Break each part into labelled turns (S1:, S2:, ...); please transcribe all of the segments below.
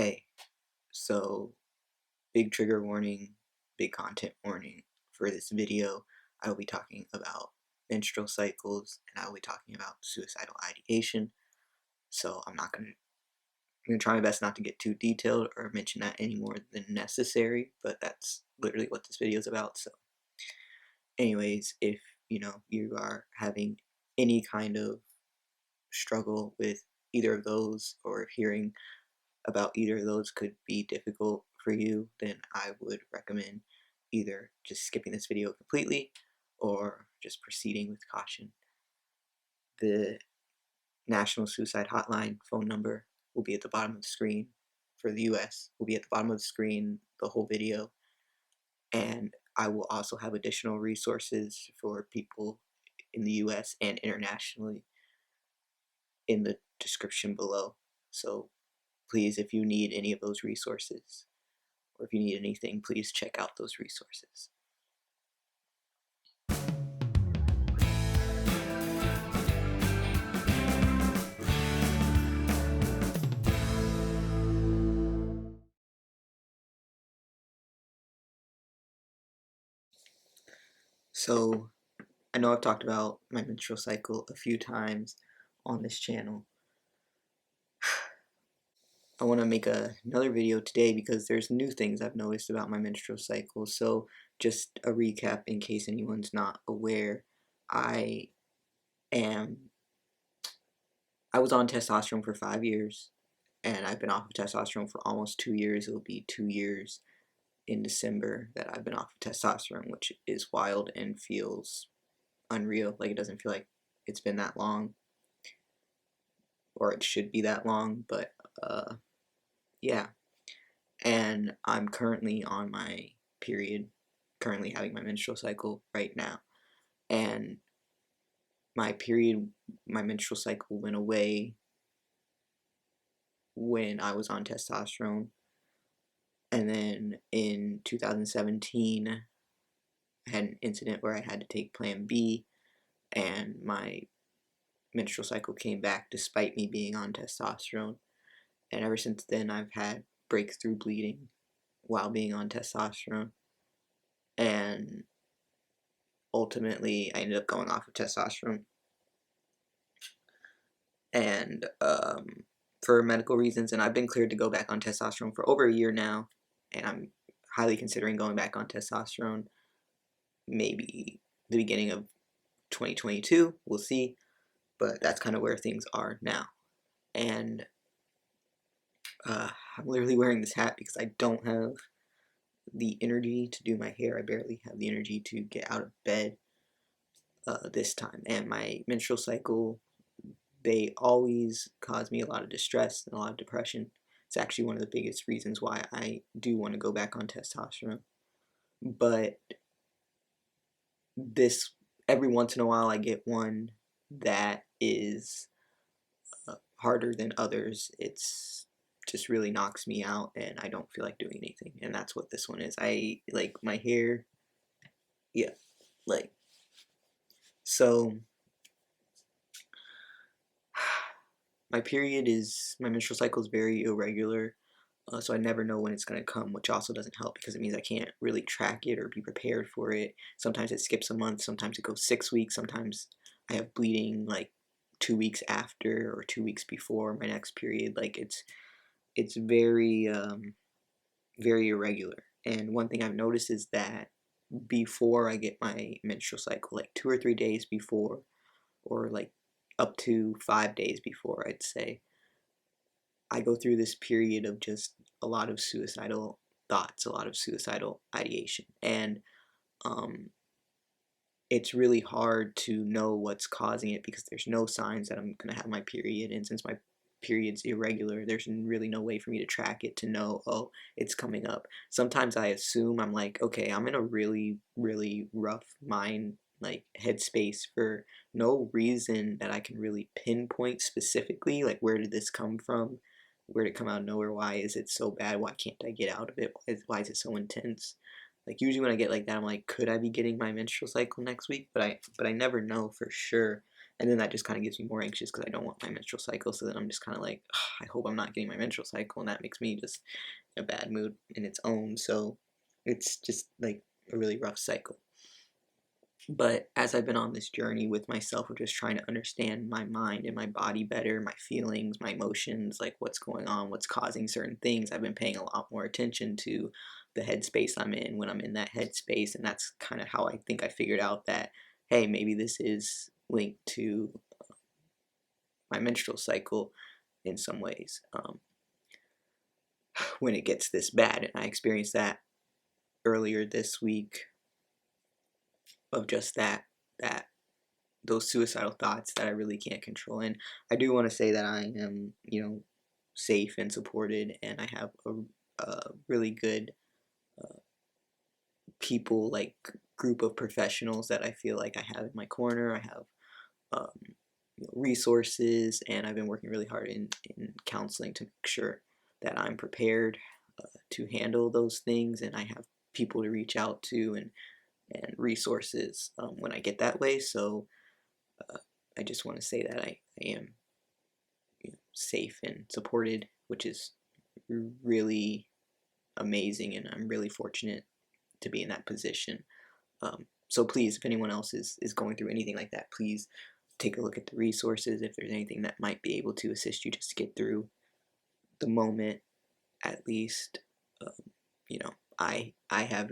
S1: Hey, so big trigger warning, big content warning. For this video, I will be talking about menstrual cycles and I will be talking about suicidal ideation. So I'm gonna try my best not to get too detailed or mention that any more than necessary, but that's literally what this video is about. So anyways, if you are having any kind of struggle with either of those, or hearing about either of those could be difficult for you, then I would recommend either just skipping this video completely or just proceeding with caution. The National Suicide Hotline phone number will be at the bottom of the screen for the US, will be at the bottom of the screen the whole video, and I will also have additional resources for people in the US and internationally in the description below. So please, if you need any of those resources, or if you need anything, please check out those resources. So, I know I've talked about my menstrual cycle a few times on this channel. I want to make another video today because there's new things I've noticed about my menstrual cycle. So, just a recap in case anyone's not aware. I am I was on testosterone for 5 years, and I've been off of testosterone for almost 2 years. It'll be 2 years in December that I've been off of testosterone, which is wild and feels unreal. Like, it doesn't feel like it's been that long, or it should be that long, but yeah. And I'm currently on my period, currently having my menstrual cycle right now. And my menstrual cycle went away when I was on testosterone. And then in 2017, I had an incident where I had to take Plan B, and my menstrual cycle came back despite me being on testosterone. And ever since then, I've had breakthrough bleeding while being on testosterone. And ultimately, I ended up going off of testosterone. And for medical reasons, and I've been cleared to go back on testosterone for over a year now. And I'm highly considering going back on testosterone maybe the beginning of 2022. We'll see. But that's kind of where things are now. And I'm literally wearing this hat because I don't have the energy to do my hair. I barely have the energy to get out of bed this time. And my menstrual cycle, they always cause me a lot of distress and a lot of depression. It's actually one of the biggest reasons why I do want to go back on testosterone. But this, every once in a while, I get one that is harder than others. It's just really knocks me out and I don't feel like doing anything, and that's what this one is. I like my hair, yeah, like, so my menstrual cycle is very irregular, so I never know when it's going to come, which also doesn't help because it means I can't really track it or be prepared for it. Sometimes it skips a month, sometimes it goes 6 weeks, sometimes I have bleeding like 2 weeks after or 2 weeks before my next period. Like, it's very very irregular. And one thing I've noticed is that before I get my menstrual cycle, like 2 or 3 days before, or like up to 5 days before, I'd say, I go through this period of just a lot of suicidal thoughts, a lot of suicidal ideation. And um, it's really hard to know what's causing it because there's no signs that I'm going to have my period. And since my period's irregular, there's really no way for me to track it to know, oh, it's coming up. Sometimes I assume, I'm like, okay, I'm in a really, really rough mind, like, headspace for no reason that I can really pinpoint specifically, like, where did this come from? Where did it come out of nowhere? Why is it so bad? Why can't I get out of it? Why is it so intense? Like, usually when I get like that, I'm like, could I be getting my menstrual cycle next week? But I never know for sure. And then that just kind of gives me more anxious because I don't want my menstrual cycle. So then I'm just kind of like, I hope I'm not getting my menstrual cycle, and that makes me just in a bad mood in its own. So it's just like a really rough cycle. But as I've been on this journey with myself of just trying to understand my mind and my body better, my feelings, my emotions, like what's going on, what's causing certain things, I've been paying a lot more attention to the headspace I'm in when I'm in that headspace. And that's kind of how I think I figured out that, hey, maybe this is linked to my menstrual cycle in some ways, when it gets this bad. And I experienced that earlier this week of just that those suicidal thoughts that I really can't control. And I do want to say that I am, safe and supported, and I have a really good people, like group of professionals that I feel like I have in my corner. I have um, resources, and I've been working really hard in counseling to make sure that I'm prepared to handle those things, and I have people to reach out to and resources when I get that way. So I just want to say that I am safe and supported, which is really amazing, and I'm really fortunate to be in that position. So please, if anyone else is going through anything like that, please take a look at the resources. If there's anything that might be able to assist you just to get through the moment, at least, um, you know, I have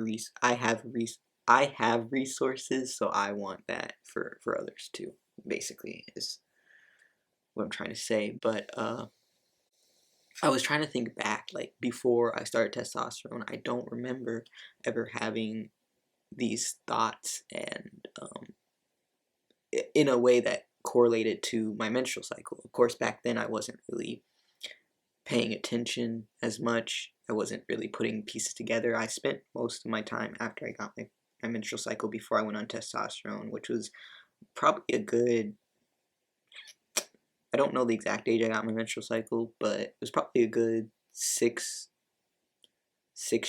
S1: resources, so I want that for others too. Basically, is what I'm trying to say. But I was trying to think back, like before I started testosterone, I don't remember ever having these thoughts and in a way that correlated to my menstrual cycle. Of course, back then I wasn't really paying attention as much. I wasn't really putting pieces together. I spent most of my time after I got my menstrual cycle before I went on testosterone, which was probably a good, I don't know the exact age I got my menstrual cycle, but it was probably a good 6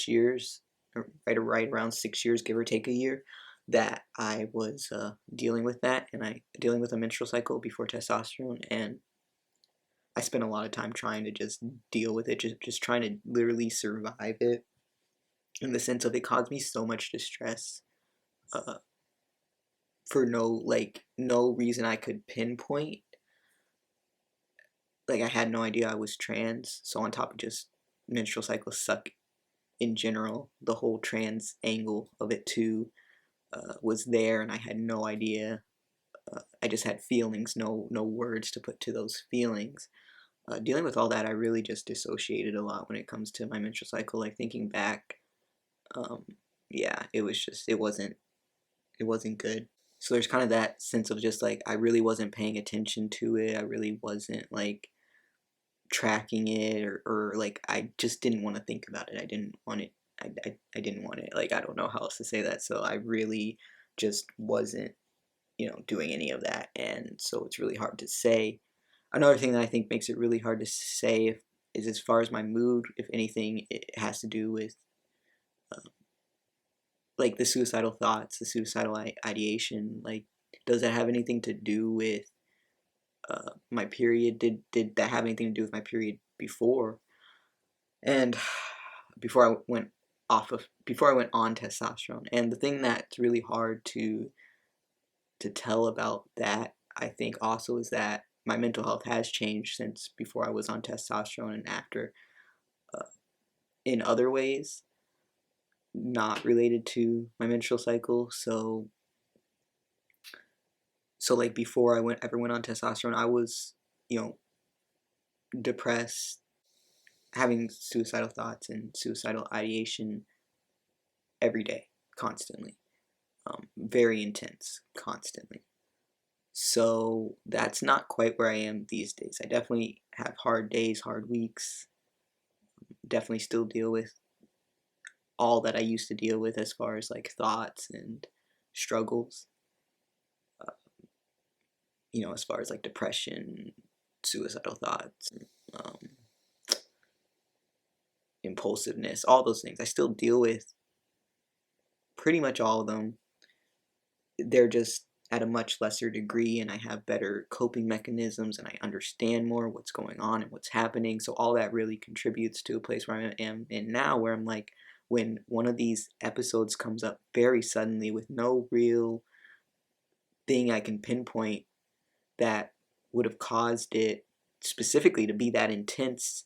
S1: years, or right around 6 years, give or take a year, that I was dealing with that, and I dealing with a menstrual cycle before testosterone, and I spent a lot of time trying to just deal with it, just trying to literally survive it, in the sense of it caused me so much distress, uh, for no reason I could pinpoint. Like I had no idea I was trans, so on top of just menstrual cycles suck in general, the whole trans angle of it too was there, and I had no idea. I just had feelings, no words to put to those feelings. Dealing with all that, I really just dissociated a lot when it comes to my menstrual cycle. Like thinking back, um, yeah, it wasn't good. So there's kind of that sense of just like I really wasn't paying attention to it. I really wasn't like tracking it, or like I just didn't want to think about it. I didn't want it. I didn't want it. Like I don't know how else to say that. So I really just wasn't, doing any of that. And so it's really hard to say. Another thing that I think makes it really hard to say is as far as my mood, if anything, it has to do with uh, like the suicidal thoughts, the suicidal ideation. Like, does that have anything to do with my period? Did that have anything to do with my period before? And before I went on testosterone. And the thing that's really hard to tell about that, I think also, is that my mental health has changed since before I was on testosterone and after, uh, in other ways not related to my menstrual cycle. So like before I went on testosterone, I was, you know, depressed, having suicidal thoughts and suicidal ideation every day, constantly, very intense, constantly. So that's not quite where I am these days. I definitely have hard days, hard weeks. Definitely still deal with all that I used to deal with as far as like thoughts and struggles. Uh, as far as like depression, suicidal thoughts, um, impulsiveness, all those things. I still deal with pretty much all of them. They're just at a much lesser degree, and I have better coping mechanisms, and I understand more what's going on and what's happening. So all that really contributes to a place where I am in now, where I'm like, when one of these episodes comes up very suddenly with no real thing I can pinpoint that would have caused it specifically to be that intense,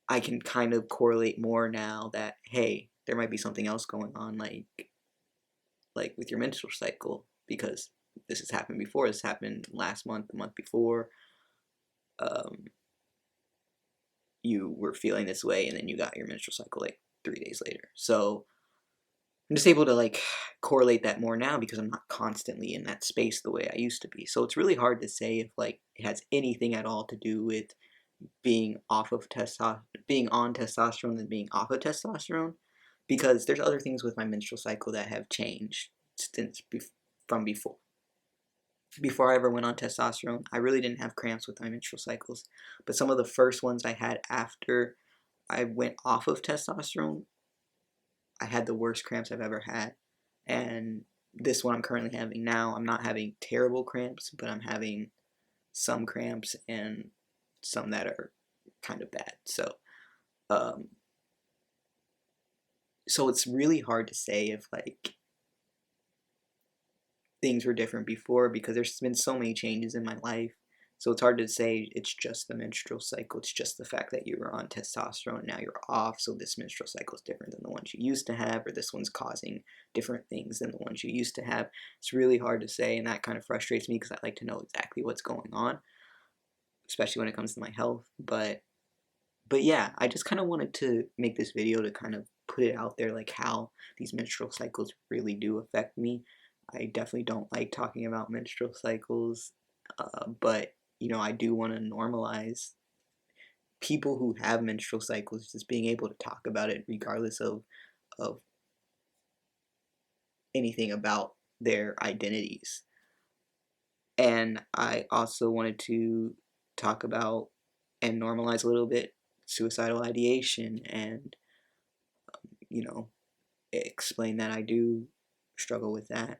S1: I can kind of correlate more now that, hey, there might be something else going on, like with your menstrual cycle, because this has happened before. This happened last month, the month before. Um, you were feeling this way, and then you got your menstrual cycle like 3 days later. So I'm just able to like correlate that more now because I'm not constantly in that space the way I used to be. So it's really hard to say if like it has anything at all to do with being off of being on testosterone than being off of testosterone, because there's other things with my menstrual cycle that have changed since from before. Before I ever went on testosterone, I really didn't have cramps with my menstrual cycles, but some of the first ones I had after I went off of testosterone, I had the worst cramps I've ever had. And this one I'm currently having now, I'm not having terrible cramps, but I'm having some cramps and some that are kind of bad. Um, so it's really hard to say if like things were different before, because there's been so many changes in my life. So it's hard to say it's just the menstrual cycle. It's just the fact that you were on testosterone and now you're off. So this menstrual cycle is different than the ones you used to have, or this one's causing different things than the ones you used to have. It's really hard to say, and that kind of frustrates me because I like to know exactly what's going on, especially when it comes to my health. But yeah, I just kind of wanted to make this video to kind of put it out there, like how these menstrual cycles really do affect me. I definitely don't like talking about menstrual cycles, but you know, I do want to normalize people who have menstrual cycles just being able to talk about it regardless of anything about their identities. And I also wanted to talk about and normalize a little bit suicidal ideation, and you know, explain that I do struggle with that.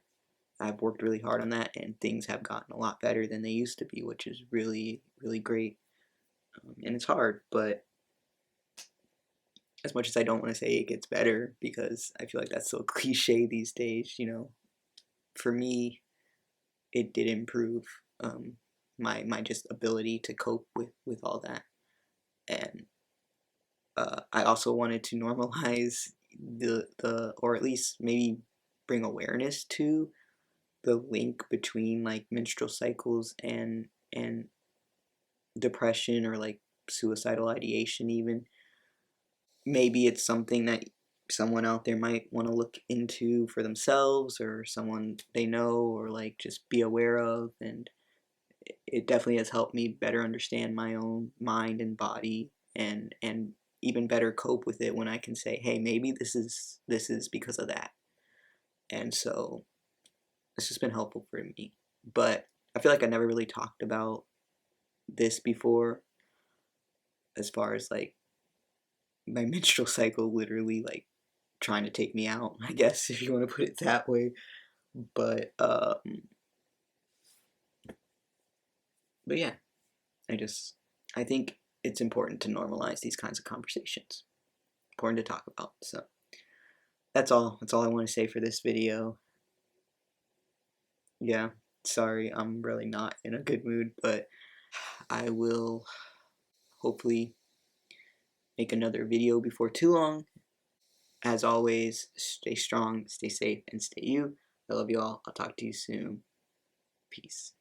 S1: I've worked really hard on that, and things have gotten a lot better than they used to be, which is really, really great. And it's hard, but as much as I don't want to say it gets better, because I feel like that's so cliche these days, you know, for me, it did improve my just ability to cope with all that. And I also wanted to normalize the or at least maybe bring awareness to the link between like menstrual cycles and depression, or like suicidal ideation even. Maybe it's something that someone out there might want to look into for themselves, or someone they know, or like just be aware of. And it definitely has helped me better understand my own mind and body, and even better cope with it when I can say, hey, maybe this is because of that. And so it's just been helpful for me. But I feel like I never really talked about this before, as far as like my menstrual cycle literally like trying to take me out, I guess, if you want to put it that way. But but yeah, I think it's important to normalize these kinds of conversations. Important to talk about. So that's all. That's all I want to say for this video. Yeah, sorry, I'm really not in a good mood, but I will hopefully make another video before too long. As always, stay strong, stay safe, and stay you. I love you all. I'll talk to you soon. Peace.